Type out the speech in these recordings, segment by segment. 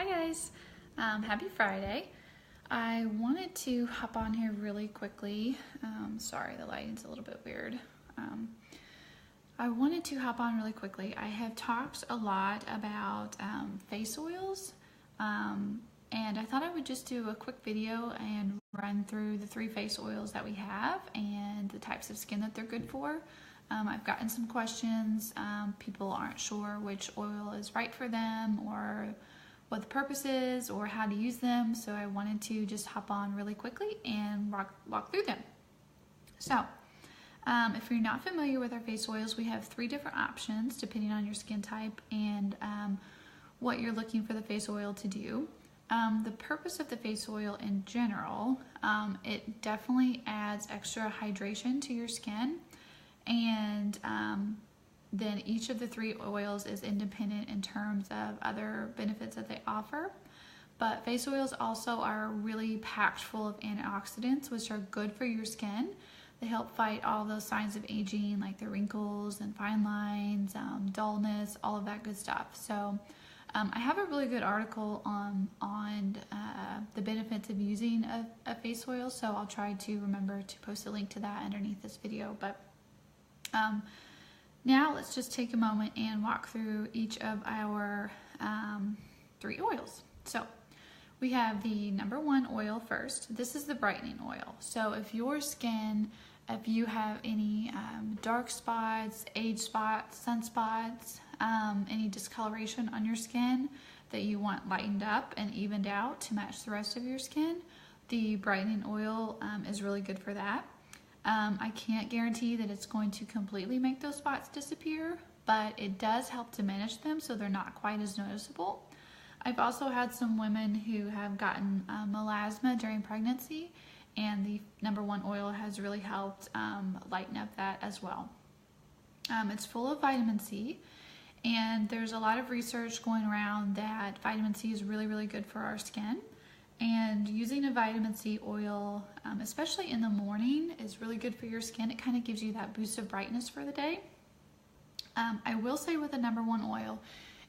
Hi guys, happy Friday. I wanted to hop on here really quickly. Sorry, the lighting's a little bit weird. I wanted to hop on really quickly. I have talked a lot about face oils, and I thought I would just do a quick video and run through the 3 face oils that we have and the types of skin that they're good for. I've gotten some questions. People aren't sure which oil is right for them or what the purpose is or how to use them, so I wanted to just hop on really quickly and walk through them. So if you're not familiar with our face oils, we have 3 different options depending on your skin type and what you're looking for the face oil to do. The purpose of the face oil in general, it definitely adds extra hydration to your skin, and then each of the 3 oils is independent in terms of other benefits that they offer. But face oils also are really packed full of antioxidants, which are good for your skin. They help fight all those signs of aging, like the wrinkles and fine lines, dullness, all of that good stuff. So I have a really good article on the benefits of using a face oil, so I'll try to remember to post a link to that underneath this video. But now let's just take a moment and walk through each of our 3 oils. So we have the number 1 oil first. This is the brightening oil. So if your skin, if you have any dark spots, age spots, sunspots, any discoloration on your skin that you want lightened up and evened out to match the rest of your skin, the brightening oil is really good for that. I can't guarantee that it's going to completely make those spots disappear, but it does help to manage them so they're not quite as noticeable. I've also had some women who have gotten melasma during pregnancy, and the number 1 oil has really helped lighten up that as well. It's full of vitamin C, and there's a lot of research going around that vitamin C is really, really good for our skin. And using a vitamin C oil, especially in the morning, is really good for your skin. It kind of gives you that boost of brightness for the day. I will say with the number 1 oil,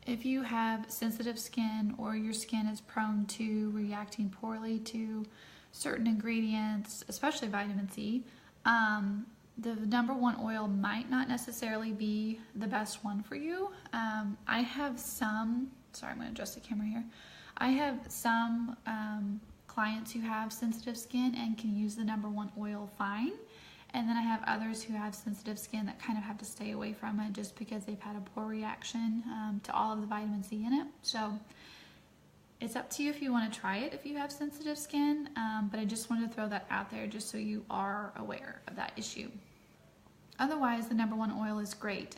if you have sensitive skin or your skin is prone to reacting poorly to certain ingredients, especially vitamin C, the number 1 oil might not necessarily be the best one for you. I have some, sorry, I'm going to adjust the camera here. I have some clients who have sensitive skin and can use the number 1 oil fine. And then I have others who have sensitive skin that kind of have to stay away from it just because they've had a poor reaction to all of the vitamin C in it. So it's up to you if you want to try it if you have sensitive skin, but I just wanted to throw that out there just so you are aware of that issue. Otherwise, the number 1 oil is great.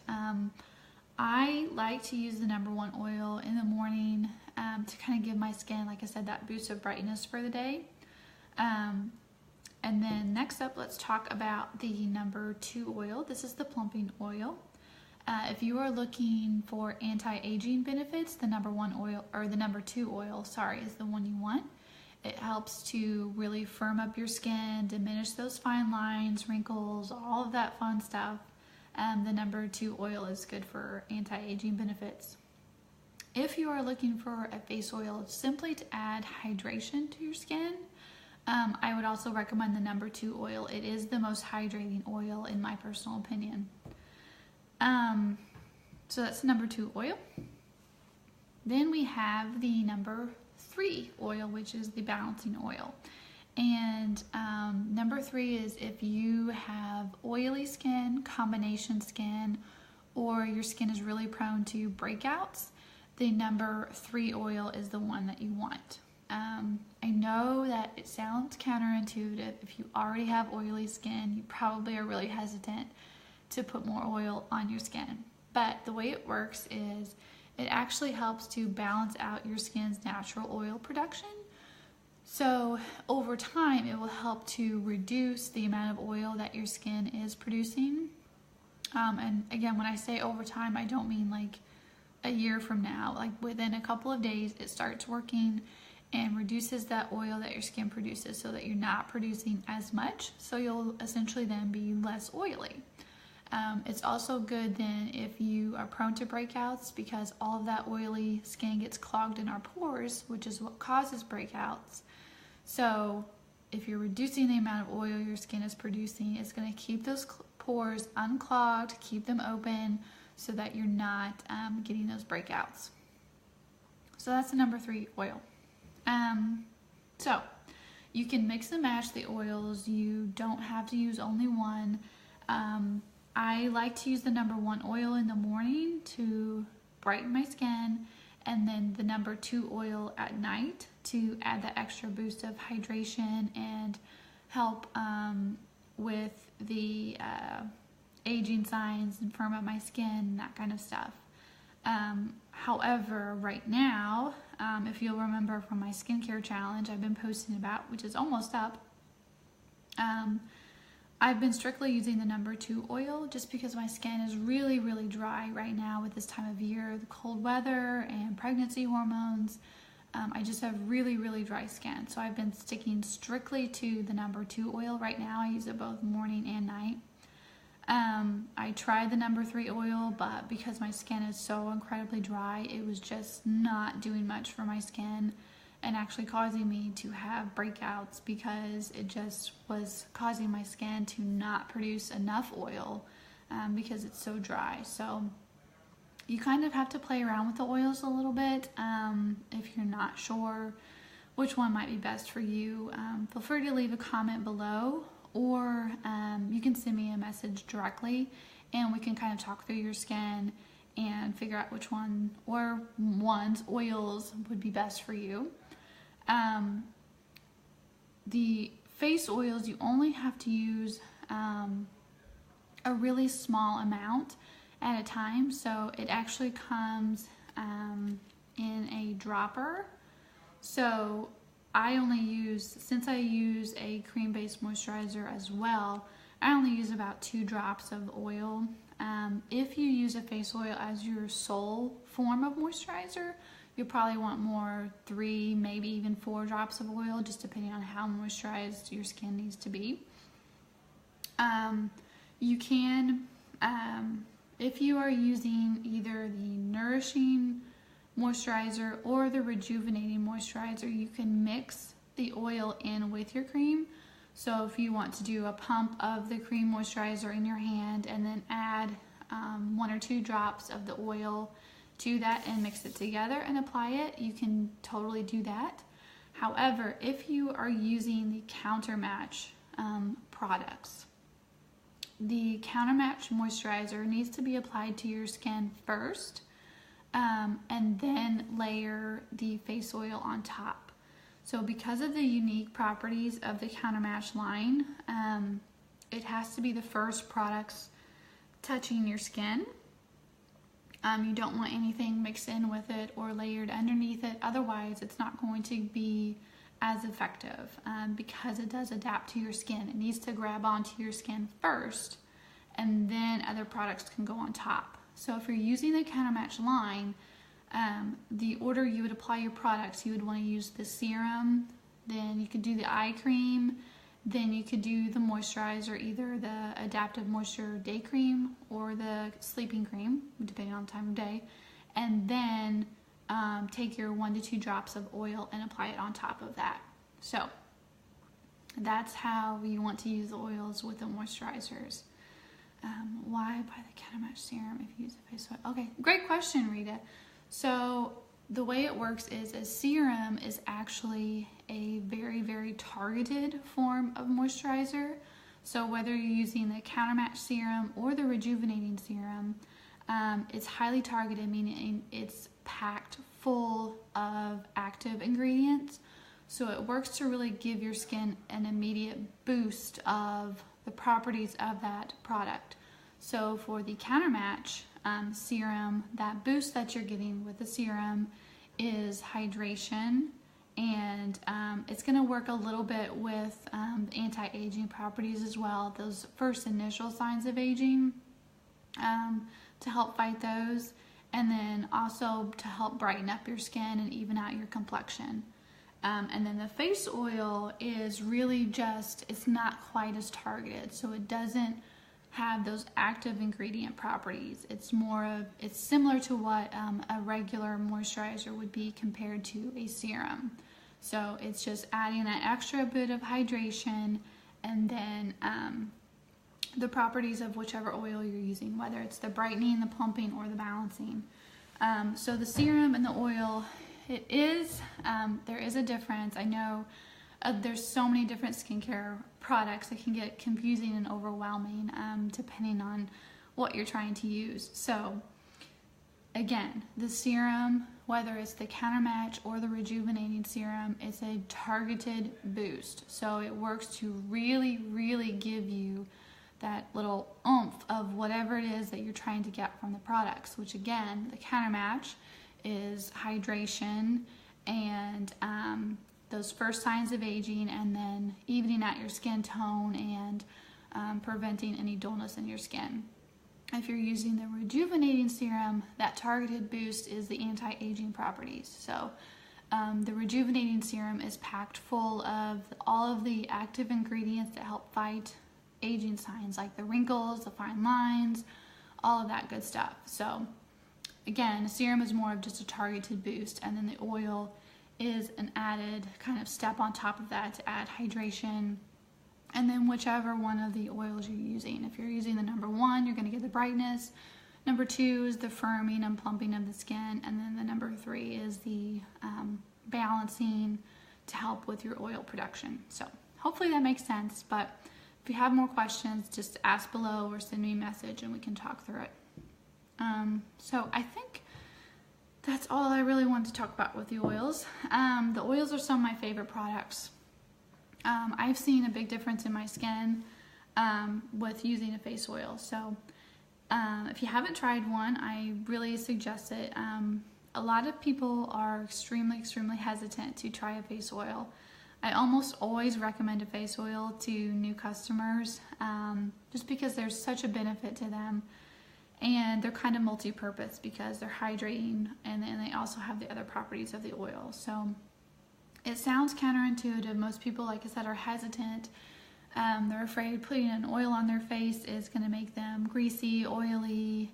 I like to use the number 1 oil in the morning to kind of give my skin, like I said, that boost of brightness for the day. And then next up, let's talk about the number 2 oil. This is the plumping oil. If you are looking for anti-aging benefits, the number 1 oil, or the number 2 oil, sorry, is the one you want. It helps to really firm up your skin, diminish those fine lines, wrinkles, all of that fun stuff. The number 2 oil is good for anti-aging benefits. If you are looking for a face oil simply to add hydration to your skin, I would also recommend the number 2 oil. It is the most hydrating oil in my personal opinion. So that's the number 2 oil. Then we have the number 3 oil, which is the balancing oil. And number 3 is if you have oily skin, combination skin, or your skin is really prone to breakouts, the number 3 oil is the one that you want. I know that it sounds counterintuitive. If you already have oily skin, you probably are really hesitant to put more oil on your skin. But the way it works is it actually helps to balance out your skin's natural oil production. So over time, it will help to reduce the amount of oil that your skin is producing. And again, when I say over time, I don't mean like a year from now. Like within a couple of days, it starts working and reduces that oil that your skin produces so that you're not producing as much. So you'll essentially then be less oily. It's also good then if you are prone to breakouts, because all of that oily skin gets clogged in our pores, which is what causes breakouts. So if you're reducing the amount of oil your skin is producing, it's going to keep those pores unclogged, keep them open, so that you're not getting those breakouts. So that's the number 3 oil. So you can mix and match the oils. You don't have to use only one. I like to use the number 1 oil in the morning to brighten my skin, and then the number 2 oil at night to add that extra boost of hydration and help with the aging signs and firm up my skin, that kind of stuff. However, right now, if you'll remember from my skincare challenge I've been posting about, which is almost up, I've been strictly using the number 2 oil just because my skin is really, really dry right now with this time of year, the cold weather and pregnancy hormones. I just have really, really dry skin. So I've been sticking strictly to the number 2 oil right now. I use it both morning and night. I tried the number 3 oil, but because my skin is so incredibly dry, it was just not doing much for my skin and actually causing me to have breakouts, because it just was causing my skin to not produce enough oil because it's so dry. So you kind of have to play around with the oils a little bit if you're not sure which one might be best for you. Feel free to leave a comment below, or you can send me a message directly and we can kind of talk through your skin and figure out which one or oils would be best for you. The face oils, you only have to use a really small amount at a time. So it actually comes in a dropper. So I only use, since I use a cream-based moisturizer as well, I only use about 2 drops of oil. If you use a face oil as your sole form of moisturizer, you'll probably want more, 3, maybe even 4 drops of oil, just depending on how moisturized your skin needs to be. You can, if you are using either the nourishing moisturizer or the rejuvenating moisturizer, you can mix the oil in with your cream. So if you want to do a pump of the cream moisturizer in your hand and then add 1 or 2 drops of the oil to that and mix it together and apply it, you can totally do that. However, if you are using the Countermatch products, the Countermatch moisturizer needs to be applied to your skin first, and then layer the face oil on top. So because of the unique properties of the Countermatch line, it has to be the first products touching your skin. You don't want anything mixed in with it or layered underneath it. Otherwise, it's not going to be as effective because it does adapt to your skin. It needs to grab onto your skin first, and then other products can go on top. So if you're using the Countermatch line, the order you would apply your products, you would want to use the serum, then you could do the eye cream, then you could do the moisturizer, either the Adaptive Moisture Day Cream or the Sleeping Cream, depending on the time of day, and then take your 1 to 2 drops of oil and apply it on top of that. So that's how you want to use the oils with the moisturizers. Why buy the Countermatch serum if you use the face oil? Okay, great question, Rita. So the way it works is a serum is actually a very, very targeted form of moisturizer. So whether you're using the Countermatch serum or the rejuvenating serum, it's highly targeted, meaning it's packed full of active ingredients. So it works to really give your skin an immediate boost of the properties of that product. So for the Countermatch serum, that boost that you're getting with the serum is hydration, and it's going to work a little bit with anti-aging properties as well, those first initial signs of aging, to help fight those, and then also to help brighten up your skin and even out your complexion. And then the face oil is really just, it's not quite as targeted, so it doesn't have those active ingredient properties. It's similar to what a regular moisturizer would be compared to a serum. So it's just adding that extra bit of hydration, and then the properties of whichever oil you're using, whether it's the brightening, the plumping, or the balancing. So the serum and the oil, there is a difference. I know there's so many different skincare products that can get confusing and overwhelming depending on what you're trying to use. So again, the serum, whether it's the Countermatch or the Rejuvenating Serum, it's a targeted boost. So it works to really, really give you that little oomph of whatever it is that you're trying to get from the products, which again, the Countermatch is hydration and those first signs of aging, and then evening out your skin tone and preventing any dullness in your skin. If you're using the Rejuvenating Serum, that targeted boost is the anti-aging properties. So the Rejuvenating Serum is packed full of all of the active ingredients that help fight aging signs like the wrinkles, the fine lines, all of that good stuff. So again, the serum is more of just a targeted boost, and then the oil is an added kind of step on top of that to add hydration. And then whichever one of the oils you're using. If you're using the number 1, you're going to get the brightness. Number 2 is the firming and plumping of the skin. And then the number 3 is the balancing to help with your oil production. So hopefully that makes sense. But if you have more questions, just ask below or send me a message and we can talk through it. So I think that's all I really wanted to talk about with the oils. The oils are some of my favorite products. I've seen a big difference in my skin with using a face oil. So if you haven't tried one, I really suggest it. A lot of people are extremely hesitant to try a face oil. I almost always recommend a face oil to new customers just because there's such a benefit to them. And they're kind of multi-purpose because they're hydrating, and then they also have the other properties of the oil. So it sounds counterintuitive. Most people, like I said, are hesitant. They're afraid putting an oil on their face is going to make them greasy, oily,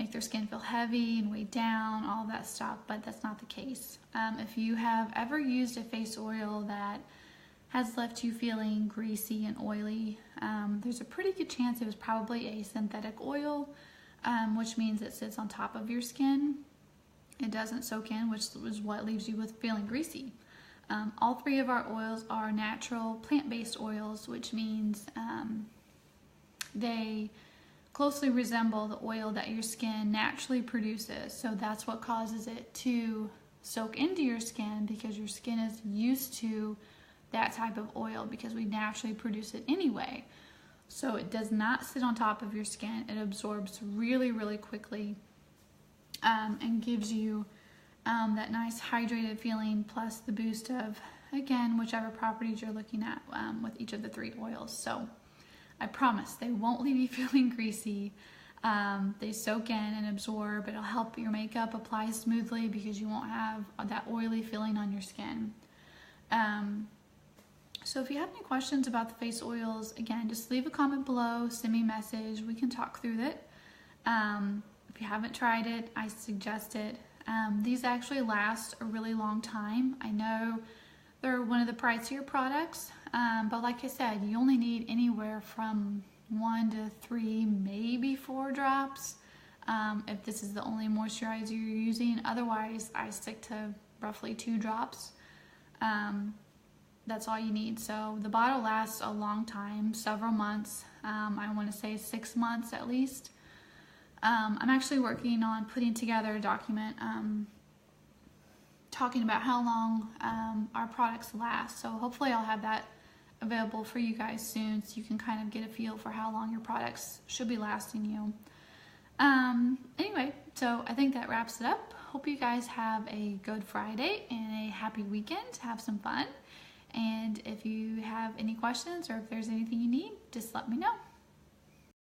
make their skin feel heavy and weighed down, all that stuff, but that's not the case. If you have ever used a face oil that has left you feeling greasy and oily, there's a pretty good chance it was probably a synthetic oil, which means it sits on top of your skin. It doesn't soak in, which is what leaves you with feeling greasy. All 3 of our oils are natural plant-based oils, which means they closely resemble the oil that your skin naturally produces. So that's what causes it to soak into your skin, because your skin is used to that type of oil because we naturally produce it anyway. So it does not sit on top of your skin. It absorbs really quickly and gives you that nice hydrated feeling, plus the boost of, again, whichever properties you're looking at with each of the 3 oils. So I promise they won't leave you feeling greasy. They soak in and absorb. It'll help your makeup apply smoothly because you won't have that oily feeling on your skin. So if you have any questions about the face oils, again, just leave a comment below, send me a message, we can talk through it. If you haven't tried it, I suggest it. These actually last a really long time. I know they're one of the pricier products, but like I said, you only need anywhere from 1 to 3, maybe 4 drops if this is the only moisturizer you're using. Otherwise, I stick to roughly 2 drops. That's all you need. So the bottle lasts a long time, several months. I want to say 6 months at least. I'm actually working on putting together a document talking about how long our products last. So hopefully I'll have that available for you guys soon, so you can kind of get a feel for how long your products should be lasting you. Anyway, so I think that wraps it up. Hope you guys have a good Friday and a happy weekend. Have some fun. And if you have any questions or if there's anything you need, just let me know.